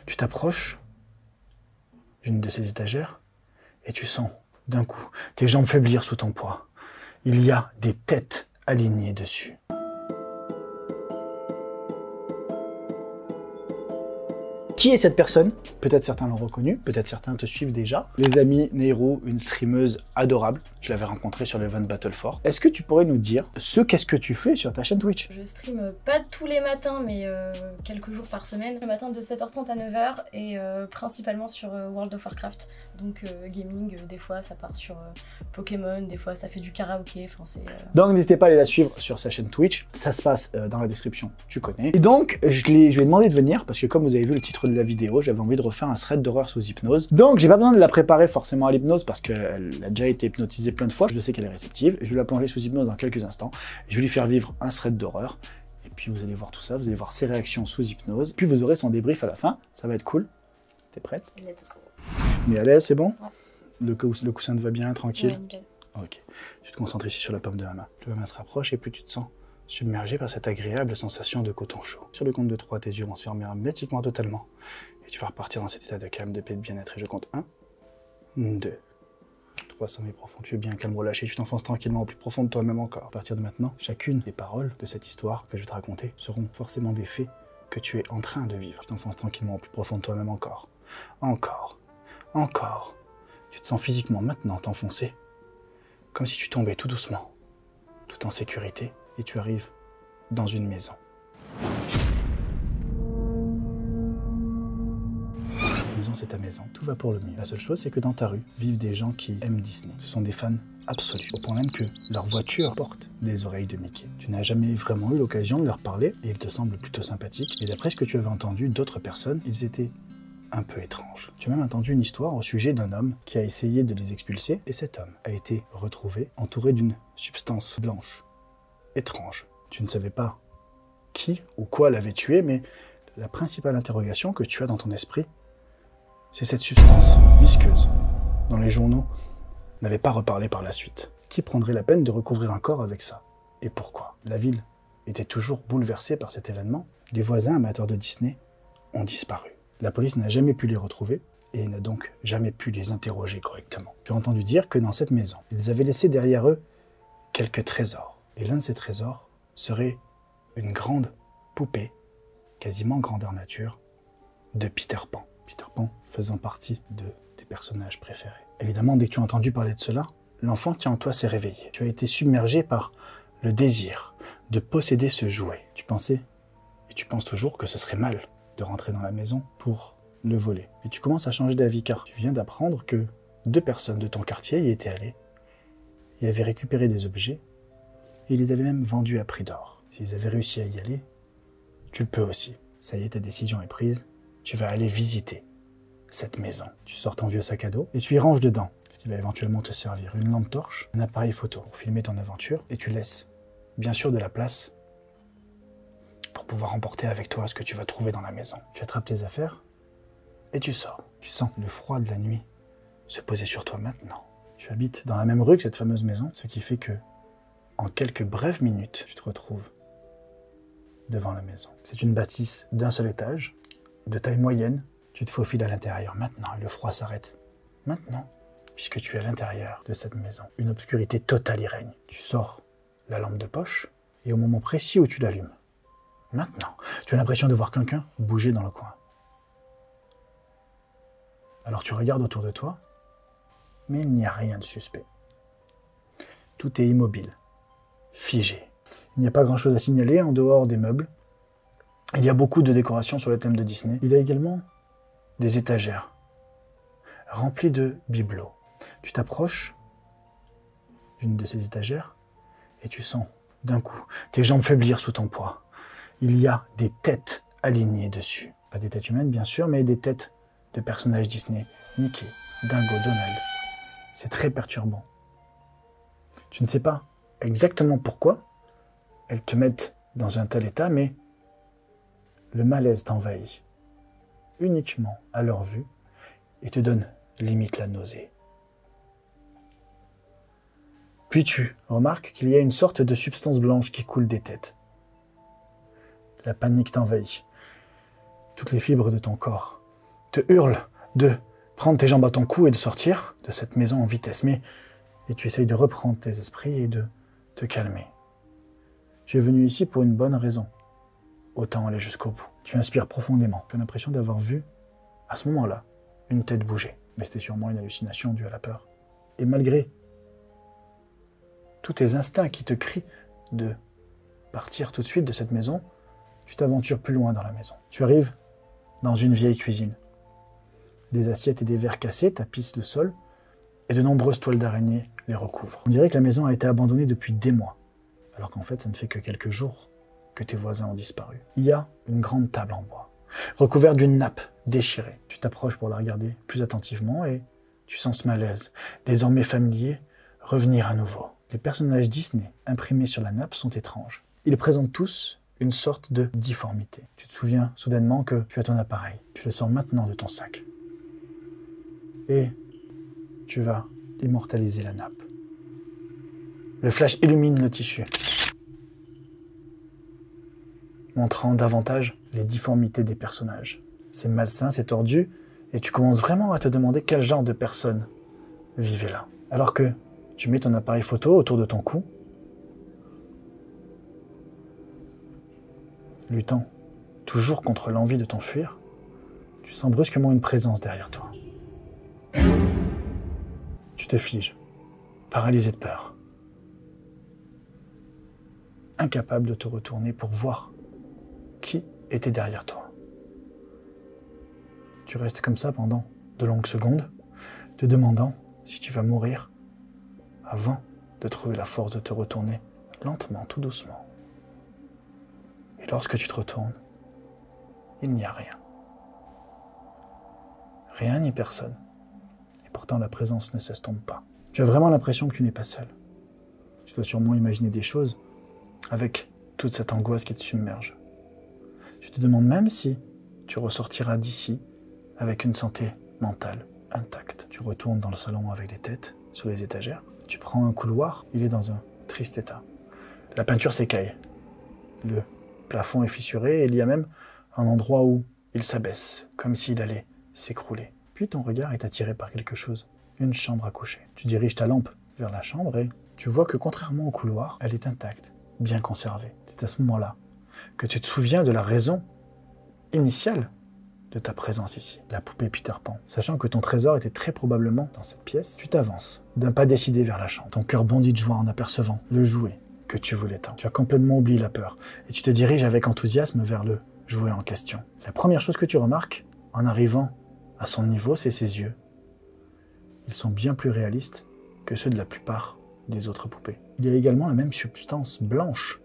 Tu t'approches d'une de ces étagères et tu sens d'un coup tes jambes faiblir sous ton poids. Il y a des têtes alignées dessus. Qui est cette personne? Peut-être certains l'ont reconnu, peut-être certains te suivent déjà. Les amis, Nehru, une streameuse adorable. Je l'avais rencontrée sur l'event Battle 4. Est-ce que tu pourrais nous dire qu'est-ce que tu fais sur ta chaîne Twitch? Je stream pas tous les matins, mais quelques jours par semaine. Le matin de 7h30 à 9h et principalement sur World of Warcraft. Donc gaming, des fois ça part sur Pokémon, des fois ça fait du karaoké. Enfin, Donc n'hésitez pas à aller la suivre sur sa chaîne Twitch. Ça se passe dans la description, tu connais. Et donc je lui ai demandé de venir parce que comme vous avez vu le titre de la vidéo, j'avais envie de refaire un thread d'horreur sous hypnose. Donc j'ai pas besoin de la préparer forcément à l'hypnose parce qu'elle a déjà été hypnotisée plein de fois. Je sais qu'elle est réceptive. Je vais la plonger sous hypnose dans quelques instants. Je vais lui faire vivre un thread d'horreur. Et puis vous allez voir tout ça, vous allez voir ses réactions sous hypnose. Puis vous aurez son débrief à la fin. Ça va être cool. T'es prête? Let's go. Tu te mets à l'aise, c'est bon? Ouais. Le coussin te va bien, tranquille? Ouais, nickel. Ok. Tu te concentres ici sur la paume de ma main. Plus ma main se rapproche et plus tu te sens submergé par cette agréable sensation de coton chaud. Sur le compte de 3, tes yeux vont se fermer hermétiquement totalement. Et tu vas repartir dans cet état de calme, de paix, de bien-être. Et je compte 1, 2, 3, sommeil profond. Tu es bien calme, relâché. Tu t'enfonces tranquillement au plus profond de toi-même encore. À partir de maintenant, chacune des paroles de cette histoire que je vais te raconter seront forcément des faits que tu es en train de vivre. Tu t'enfonces tranquillement au plus profond de toi-même encore. Encore. Encore. Tu te sens physiquement maintenant t'enfoncer. Comme si tu tombais tout doucement, tout en sécurité. Et tu arrives dans une maison. La maison, c'est ta maison. Tout va pour le mieux. La seule chose, c'est que dans ta rue vivent des gens qui aiment Disney. Ce sont des fans absolus. Au point même que leur voiture porte des oreilles de Mickey. Tu n'as jamais vraiment eu l'occasion de leur parler et ils te semblent plutôt sympathiques. Et d'après ce que tu avais entendu d'autres personnes, ils étaient un peu étrange. Tu as même entendu une histoire au sujet d'un homme qui a essayé de les expulser et cet homme a été retrouvé entouré d'une substance blanche, étrange. Tu ne savais pas qui ou quoi l'avait tué, mais la principale interrogation que tu as dans ton esprit, c'est cette substance visqueuse dont les journaux n'avaient pas reparlé par la suite. Qui prendrait la peine de recouvrir un corps avec ça? Et pourquoi? La ville était toujours bouleversée par cet événement. Les voisins amateurs de Disney ont disparu. La police n'a jamais pu les retrouver et n'a donc jamais pu les interroger correctement. Tu as entendu dire que dans cette maison, ils avaient laissé derrière eux quelques trésors. Et l'un de ces trésors serait une grande poupée, quasiment grandeur nature, de Peter Pan. Peter Pan faisant partie de tes personnages préférés. Évidemment, dès que tu as entendu parler de cela, l'enfant qui est en toi s'est réveillé. Tu as été submergé par le désir de posséder ce jouet. Tu pensais, et tu penses toujours, que ce serait mal de rentrer dans la maison pour le voler. Et tu commences à changer d'avis car tu viens d'apprendre que 2 personnes de ton quartier y étaient allées et avaient récupéré des objets et ils les avaient même vendus à prix d'or. S'ils avaient réussi à y aller, tu le peux aussi. Ça y est, ta décision est prise. Tu vas aller visiter cette maison. Tu sors ton vieux sac à dos et tu y ranges dedans ce qui va éventuellement te servir. Une lampe torche, un appareil photo pour filmer ton aventure et tu laisses bien sûr de la place pour pouvoir emporter avec toi ce que tu vas trouver dans la maison. Tu attrapes tes affaires et tu sors. Tu sens le froid de la nuit se poser sur toi maintenant. Tu habites dans la même rue que cette fameuse maison, ce qui fait que, en quelques brèves minutes, tu te retrouves devant la maison. C'est une bâtisse d'un seul étage, de taille moyenne. Tu te faufiles à l'intérieur maintenant et le froid s'arrête. Maintenant, puisque tu es à l'intérieur de cette maison, une obscurité totale y règne. Tu sors la lampe de poche et au moment précis où tu l'allumes, maintenant, tu as l'impression de voir quelqu'un bouger dans le coin. Alors tu regardes autour de toi, mais il n'y a rien de suspect. Tout est immobile, figé. Il n'y a pas grand-chose à signaler en dehors des meubles. Il y a beaucoup de décorations sur le thème de Disney. Il y a également des étagères remplies de bibelots. Tu t'approches d'une de ces étagères et tu sens d'un coup tes jambes faiblir sous ton poids. Il y a des têtes alignées dessus. Pas des têtes humaines, bien sûr, mais des têtes de personnages Disney. Mickey, Dingo, Donald. C'est très perturbant. Tu ne sais pas exactement pourquoi elles te mettent dans un tel état, mais le malaise t'envahit uniquement à leur vue et te donne limite la nausée. Puis tu remarques qu'il y a une sorte de substance blanche qui coule des têtes. La panique t'envahit. Toutes les fibres de ton corps te hurle de prendre tes jambes à ton cou et de sortir de cette maison en vitesse. Et tu essayes de reprendre tes esprits et de te calmer. Tu es venu ici pour une bonne raison. Autant aller jusqu'au bout. Tu inspires profondément. Tu as l'impression d'avoir vu, à ce moment-là, une tête bouger. Mais c'était sûrement une hallucination due à la peur. Et malgré tous tes instincts qui te crient de partir tout de suite de cette maison, tu t'aventures plus loin dans la maison. Tu arrives dans une vieille cuisine. Des assiettes et des verres cassés tapissent le sol et de nombreuses toiles d'araignée les recouvrent. On dirait que la maison a été abandonnée depuis des mois, alors qu'en fait, ça ne fait que quelques jours que tes voisins ont disparu. Il y a une grande table en bois, recouverte d'une nappe déchirée. Tu t'approches pour la regarder plus attentivement et tu sens ce malaise, désormais familier, revenir à nouveau. Les personnages Disney imprimés sur la nappe sont étranges. Ils présentent tous une sorte de difformité. Tu te souviens soudainement que tu as ton appareil. Tu le sors maintenant de ton sac. Et tu vas immortaliser la nappe. Le flash illumine le tissu, montrant davantage les difformités des personnages. C'est malsain, c'est tordu, et tu commences vraiment à te demander quel genre de personne vivait là. Alors que tu mets ton appareil photo autour de ton cou, luttant toujours contre l'envie de t'enfuir, tu sens brusquement une présence derrière toi. Tu te figes, paralysé de peur, incapable de te retourner pour voir qui était derrière toi. Tu restes comme ça pendant de longues secondes, te demandant si tu vas mourir avant de trouver la force de te retourner lentement, tout doucement. Et lorsque tu te retournes, il n'y a rien. Rien ni personne. Et pourtant la présence ne s'estompe pas. Tu as vraiment l'impression que tu n'es pas seul. Tu dois sûrement imaginer des choses avec toute cette angoisse qui te submerge. Tu te demandes même si tu ressortiras d'ici avec une santé mentale intacte. Tu retournes dans le salon avec les têtes sur les étagères. Tu prends un couloir, il est dans un triste état. La peinture s'écaille. Le plafond est fissuré et il y a même un endroit où il s'abaisse, comme s'il allait s'écrouler. Puis ton regard est attiré par quelque chose, une chambre à coucher. Tu diriges ta lampe vers la chambre et tu vois que contrairement au couloir, elle est intacte, bien conservée. C'est à ce moment-là que tu te souviens de la raison initiale de ta présence ici, la poupée Peter Pan. Sachant que ton trésor était très probablement dans cette pièce, tu t'avances d'un pas décidé vers la chambre. Ton cœur bondit de joie en apercevant le jouet que tu voulais tant. Tu as complètement oublié la peur et tu te diriges avec enthousiasme vers le jouet en question. La première chose que tu remarques en arrivant à son niveau, c'est ses yeux. Ils sont bien plus réalistes que ceux de la plupart des autres poupées. Il y a également la même substance blanche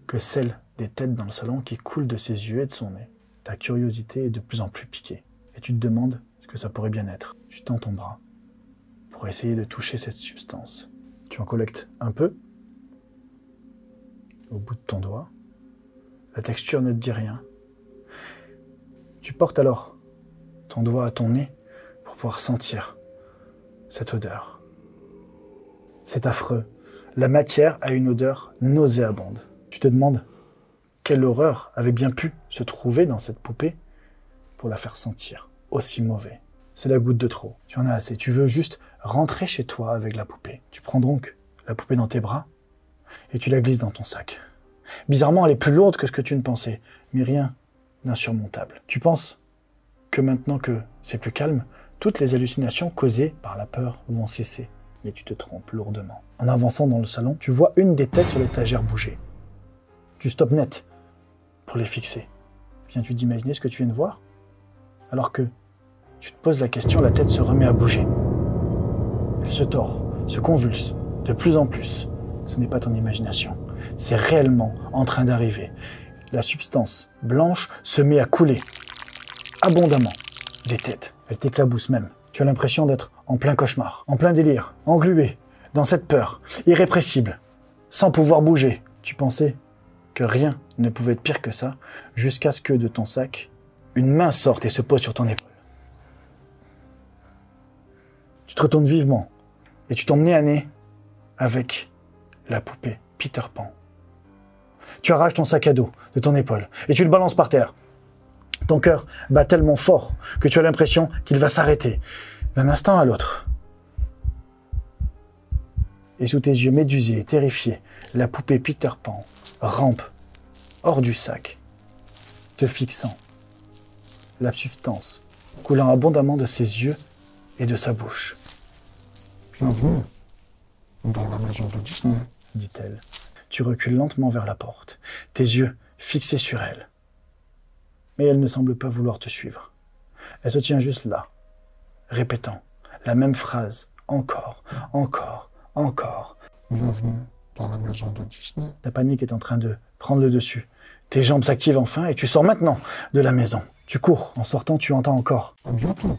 que celle des têtes dans le salon qui coule de ses yeux et de son nez. Ta curiosité est de plus en plus piquée et tu te demandes ce que ça pourrait bien être. Tu tends ton bras pour essayer de toucher cette substance. Tu en collectes un peu au bout de ton doigt. La texture ne te dit rien. Tu portes alors ton doigt à ton nez pour pouvoir sentir cette odeur. C'est affreux. La matière a une odeur nauséabonde. Tu te demandes quelle horreur avait bien pu se trouver dans cette poupée pour la faire sentir aussi mauvais. C'est la goutte de trop. Tu en as assez. Tu veux juste rentrer chez toi avec la poupée. Tu prends donc la poupée dans tes bras et tu la glisses dans ton sac. Bizarrement, elle est plus lourde que ce que tu ne pensais, mais rien d'insurmontable. Tu penses que maintenant que c'est plus calme, toutes les hallucinations causées par la peur vont cesser. Mais tu te trompes lourdement. En avançant dans le salon, tu vois une des têtes sur l'étagère bouger. Tu stoppes net pour les fixer. Viens-tu d'imaginer ce que tu viens de voir? Alors que tu te poses la question, la tête se remet à bouger. Elle se tord, se convulse, de plus en plus. Ce n'est pas ton imagination. C'est réellement en train d'arriver. La substance blanche se met à couler abondamment des têtes. Elle t'éclabousse même. Tu as l'impression d'être en plein cauchemar, en plein délire, englué dans cette peur, irrépressible, sans pouvoir bouger. Tu pensais que rien ne pouvait être pire que ça, jusqu'à ce que de ton sac, une main sorte et se pose sur ton épaule. Tu te retournes vivement et tu tombes nez à nez avec la poupée Peter Pan. Tu arraches ton sac à dos de ton épaule et tu le balances par terre. Ton cœur bat tellement fort que tu as l'impression qu'il va s'arrêter d'un instant à l'autre. Et sous tes yeux médusés, terrifiés, la poupée Peter Pan rampe hors du sac, te fixant, la substance coulant abondamment de ses yeux et de sa bouche. Bienvenue dans la maison de Disney, dit-elle. Tu recules lentement vers la porte, tes yeux fixés sur elle. Mais elle ne semble pas vouloir te suivre. Elle se tient juste là, répétant la même phrase, encore, encore, encore. Bienvenue dans la maison de Disney. Ta panique est en train de prendre le dessus. Tes jambes s'activent enfin et tu sors maintenant de la maison. Tu cours. En sortant, tu entends encore. À bientôt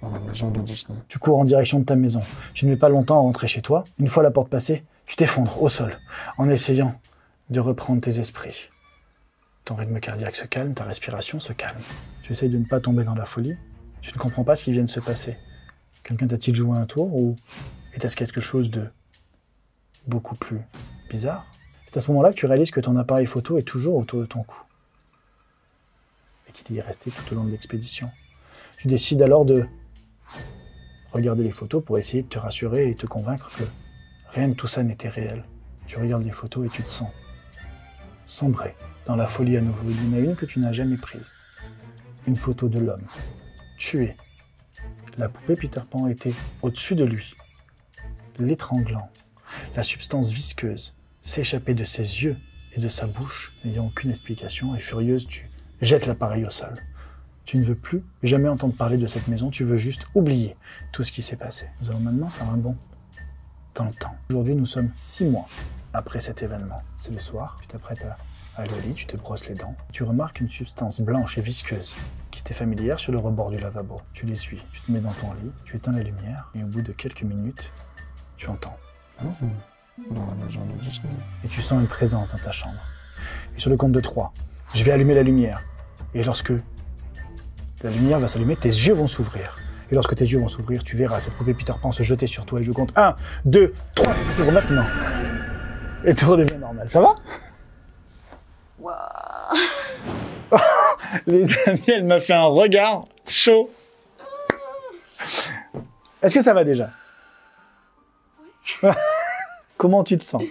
dans la maison de Disney. Tu cours en direction de ta maison. Tu ne mets pas longtemps à rentrer chez toi. Une fois la porte passée, tu t'effondres au sol en essayant de reprendre tes esprits. Ton rythme cardiaque se calme, ta respiration se calme. Tu essayes de ne pas tomber dans la folie. Tu ne comprends pas ce qui vient de se passer. Quelqu'un t'a-t-il joué un tour ou était-ce quelque chose de beaucoup plus bizarre? C'est à ce moment-là que tu réalises que ton appareil photo est toujours autour de ton cou et qu'il y est resté tout au long de l'expédition. Tu décides alors de regarder les photos pour essayer de te rassurer et te convaincre que rien de tout ça n'était réel. Tu regardes les photos et tu te sens sombrer dans la folie à nouveau. Il y en a une que tu n'as jamais prise. Une photo de l'homme, tué. La poupée Peter Pan était au-dessus de lui, l'étranglant. La substance visqueuse s'échappait de ses yeux et de sa bouche, n'ayant aucune explication, et furieuse, tu jettes l'appareil au sol. Tu ne veux plus jamais entendre parler de cette maison, tu veux juste oublier tout ce qui s'est passé. Nous allons maintenant faire un bond dans le temps. Aujourd'hui, nous sommes 6 mois après cet événement. C'est le soir, tu t'apprêtes à aller au lit, tu te brosses les dents. Tu remarques une substance blanche et visqueuse qui t'est familière sur le rebord du lavabo. Tu l'essuies, tu te mets dans ton lit, tu éteins la lumière, et au bout de quelques minutes, tu entends. Bienvenue dans la maison de Disney. Et tu sens une présence dans ta chambre. Et sur le compte de 3, je vais allumer la lumière. Et lorsque la lumière va s'allumer, tes yeux vont s'ouvrir. Et lorsque tes yeux vont s'ouvrir, tu verras cette poupée Peter Pan se jeter sur toi. Et je compte 1, 2, 3, tu s'ouvres maintenant. Et tout redevient normal. Ça va? Waouh. Les amis, elle m'a fait un regard chaud. Est-ce que ça va déjà? Oui. Comment tu te sens?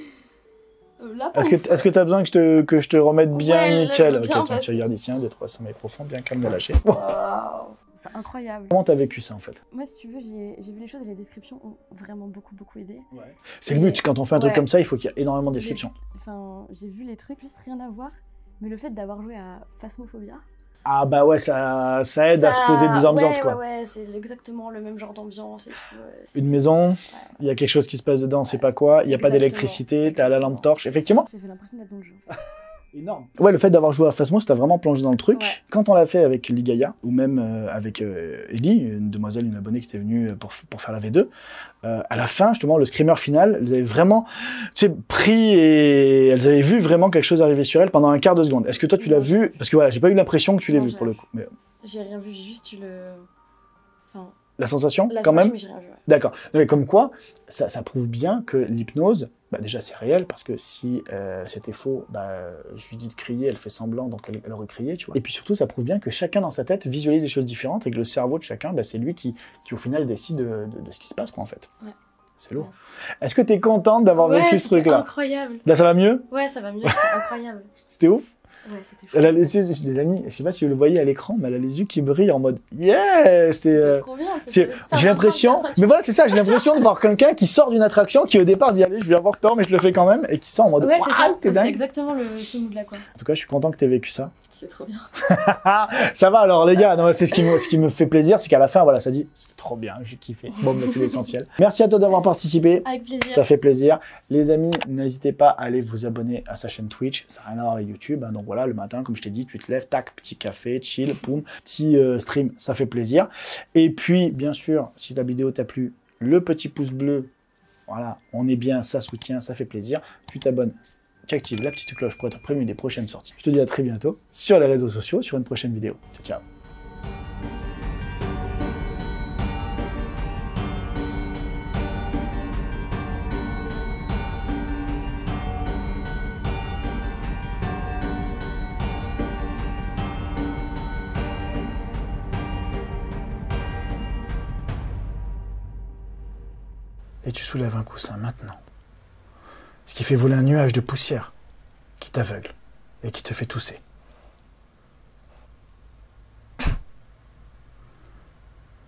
Là, Est-ce que tu as besoin que je te remette bien Ouais, nickel? là, je veux bien, Ok, tiens, parce tu regardes ici, 1, 2, 3, sommeil profond, bien calme, lâché. Waouh. C'est incroyable. Comment t'as vécu ça en fait? Moi, si tu veux, j'ai vu les choses et les descriptions ont vraiment beaucoup aidé. C'est le but, quand on fait un truc Ouais. comme ça, il faut qu'il y ait énormément de descriptions. Enfin, j'ai vu les trucs, juste rien à voir. Mais le fait d'avoir joué à Phasmophobia... Ah bah ouais, ça aide à se poser des ambiances quoi. Ouais, c'est exactement le même genre d'ambiance et tout. Une maison, il y a quelque chose qui se passe dedans, on sait pas quoi, il n'y a pas Exactement. d'électricité, t'as la lampe torche, effectivement. J'ai l'impression d'être dans le jeu. Énorme. Ouais, le fait d'avoir joué à Phasmo, ça t'a vraiment plongé dans le truc. Ouais. Quand on l'a fait avec Ligaya, ou même avec Ellie, une demoiselle, une abonnée qui était venue pour faire la V2, à la fin, justement, le screamer final, elles avaient vraiment pris et elles avaient vu vraiment quelque chose arriver sur elle pendant un quart de seconde. Est-ce que toi, tu l'as vu? Parce que voilà, j'ai pas eu l'impression que tu l'aies Non, vu j'ai pour le rien coup. Mais, J'ai rien vu, j'ai juste eu le... Enfin, la sensation, la quand sensation, même? mais j'ai rien vu. Ouais. D'accord. Non, mais comme quoi, ça prouve bien que l'hypnose, bah déjà c'est réel, parce que si c'était faux, bah, je lui dis de crier, elle fait semblant, donc elle aurait crié, tu vois. Et puis surtout, ça prouve bien que chacun dans sa tête visualise des choses différentes, et que le cerveau de chacun, bah, c'est lui qui au final décide de ce qui se passe, quoi, en fait. Ouais. C'est lourd. Est-ce que t'es contente d'avoir vécu ce c'était truc-là? incroyable. Là, ça va mieux? Ouais, ça va mieux, c'était incroyable. C'était ouf? Ouais, c'était fou. Elle a les yeux, les amis, je sais pas si vous le voyez à l'écran, mais elle a les yeux qui brillent en mode yeah! C'était trop bien. J'ai l'impression, mais voilà, c'est ça, j'ai l'impression de voir quelqu'un qui sort d'une attraction, qui au départ se dit allez, je vais avoir peur, mais je le fais quand même, et qui sort en mode Ouais, waouh, t'es c'est dingue. exactement ce mood-là, quoi. En tout cas, je suis content que t'aies vécu ça. C'est trop bien. Ça va alors, les gars, non, c'est ce qui me fait plaisir, c'est qu'à la fin, voilà, ça dit c'est trop bien, j'ai kiffé. Bon, bah, c'est l'essentiel. Merci à toi d'avoir participé. Avec plaisir. Ça fait plaisir. Les amis, n'hésitez pas à aller vous abonner à sa chaîne Twitch. Ça n'a rien à voir avec YouTube. Hein. Donc voilà, le matin, comme je t'ai dit, tu te lèves, tac, petit café, chill, poum, petit stream, ça fait plaisir. Et puis, bien sûr, si la vidéo t'a plu, le petit pouce bleu, voilà, on est bien, ça soutient, ça fait plaisir. Tu t'abonnes, tu actives la petite cloche pour être prévenu des prochaines sorties. Je te dis à très bientôt sur les réseaux sociaux, sur une prochaine vidéo. Ciao, ciao. et tu soulèves un coussin maintenant. Ce qui fait voler un nuage de poussière qui t'aveugle et qui te fait tousser.